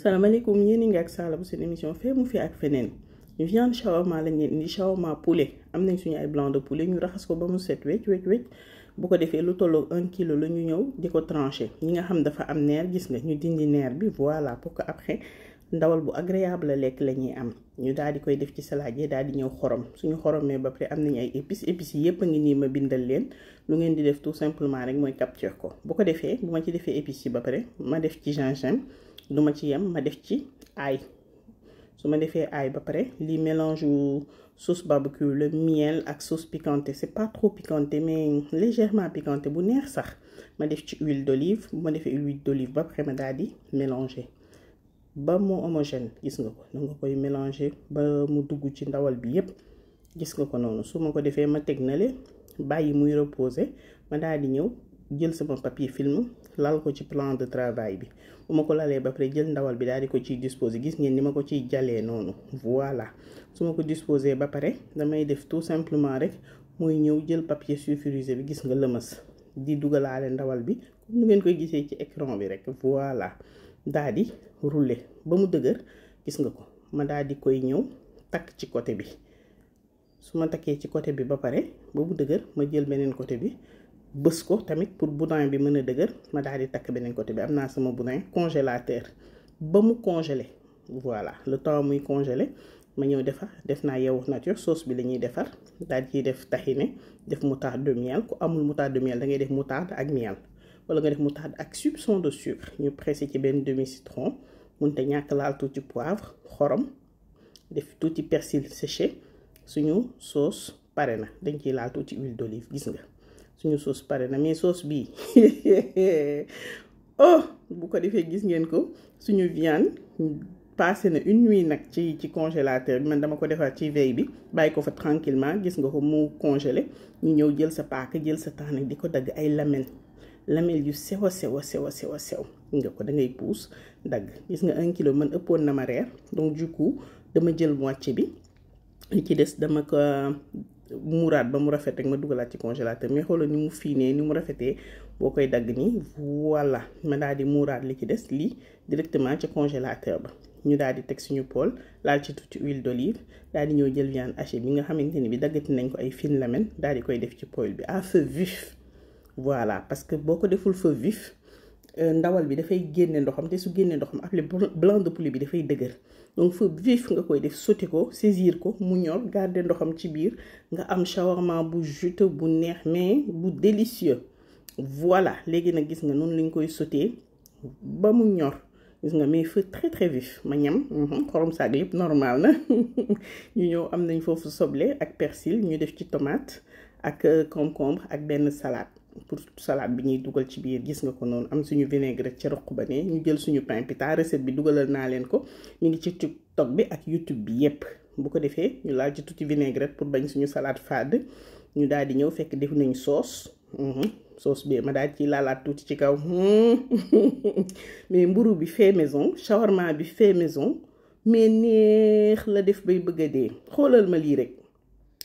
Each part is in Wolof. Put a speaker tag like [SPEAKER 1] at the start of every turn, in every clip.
[SPEAKER 1] salaamaaleykum yéen a ngi ak Sala bu seen émission fee mu fi ak feneen viande shawarma lañ leen indi shawarma poulet am nañ suñu ay blanc de poulet ñu raxas ko ba mu set wecc bu ko defee lu tolloog 1 kilo la ñu ñëw di ko tranché ñi nga xam dafa am neer gis nga ñu dindi neer bi voilà pour que après ndawal bu agréable la lekk la ñuy am ñu daal di koy def ci salade yi daal di ñëw xorom suñu xoromee ba pare am nañu ay épices yépp a ngi nii ma bindal leen lu ngeen di def tout simplement rek mooy capture ko bu ko defee bu ma ci defee épices yi ba pare ma def ci gingembre duma ci yem ma def ci ail su ma defee ail ba pare li mélange sauce barbecue le miel ak sauce piquante c'est pas trop piquante mais légèrement piquante bu neex sax ma def ci huile d'olive bu ma defee huile d'olive ba pare ma daal di mélanger ba mu homogène gis nga ko da nga koy mélanger ba mu dugg ci ndawal bi yépp gis nga ko noonu su ma ko defee ma teg na le bàyyi muy reposer ma daal di ñëw jël sama papier film lal ko ci plan de travail bi bu ma ko lalee ba pare jël ndawal bi daal di ko ciy disposer gis ngeen ni ma ko ciy jalee noonu voilà su ma ko disposer ba pare damay def tout simplement rek mooy ñëw jël papier sulfurisé bi gis nga lëmas di dugalaale ndawal bi comme ni ngeen koy gisee ci écran bi rek voilà daal di rouler ba mu dëgër gis nga ko ma daal di koy ñëw takk ci côté bi su ma takkee ci côté bi ba pare ba mu dëgër ma jël beneen côté bi bës ko tamit pour boudin bi mën a dëgër ma daal di takk beneen côté bi am naa sama boudin congélateur ba mu congelé voilà le temps muy congelé ma ñëw def naa yaourt nature sauce bi la ñuy defar daal ciy def tahine def moutarde de miel ku amul moutarde de miel da ngay def moutarde ak miel wala nga def moutarde ak soupçon de sucre ñu pressé ci benn demi citron munte ñàkk laal tuuti poivre xorom def tuuti persil séché suñu sauce pare na dañ ciy laal tuuti huile d'olive gis nga suñu sauce pare na mais sauce bii oh bu ko defee gis ngeen ko suñu viande passé na une nuit nag ci congélateur bi man dama ko defar ci veille bi bàyyi ko fa tranquillement gis nga ko mu congelé ñu ñëw jël sa paaka jël sa temps nag di ko dagg ay lamelles yu sew nga ko da ngay puus dagg gis nga 1 kilo man ëppoon na ma reer donc du coup dama jël moitié bi li ci des dama ko muuraat ba mu rafet rek ma dugalaat ci congélateur mais xoolal ni mu fiinee ni mu rafetee boo koy dagg nii voilà ma daal di muuraat li ci des lii directement ci congélateur ba ñu daal di teg suñu poêle laal ci tuuti huile d'olive daal di ñëw jël viande hachée bi nga xamante ni bi daggati nañ ko ay fines lamelles daal di koy def ci poêle bi à feu vif voilà parce que boo ko deful feu vif ndawal bi dafay génne ndoxam te su génne ndoxam après blanc de poulet bi dafay dëgër donc feu vif nga koy def sauté ko saisir ko mu ñor garder ndoxam ci biir nga am shawarma bu juteux bu neex mais bu délicieux voilà léegi nag gis nga noonu lañ koy sauté ba mu ñor gis nga mais feu très vif ma ñam xorom saag yëpp normal na ñu ñëw am nañ foofu soble ak persil ñu def ci tomate ak concombre ak benn salade pour salade bi ñuy dugal ci biir gis nga ko noonu am suñu vinaigrette ci roq ba ne ñu jël suñu pain pita recette bi dugalal naa leen ko ñu ngi ci TikTok bi ak YouTube bi yépp bu ko defee ñu laal ci tuuti vinaigrette pour bañ suñu salade fade ñu daal di ñëw fekk def nañu sauce bi ma daal ci laalaat tuuti ci kaw mais mburu bi fait maison shawarma bi fait maison mais neex la def bay bëgg a dee xoolal ma lii rek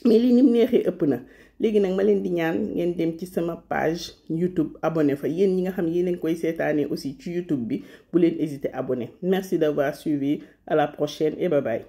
[SPEAKER 1] mais lii ni mu neexee ëpp na léegi nag ma leen di ñaan ngeen dem ci sama page YouTube abonné fa yéen ñi nga xam yéen a ngi koy seetaanee aussi ci YouTube bi bu leen hésiter abonné merci d'avoir suivi à la prochaine et bye bye.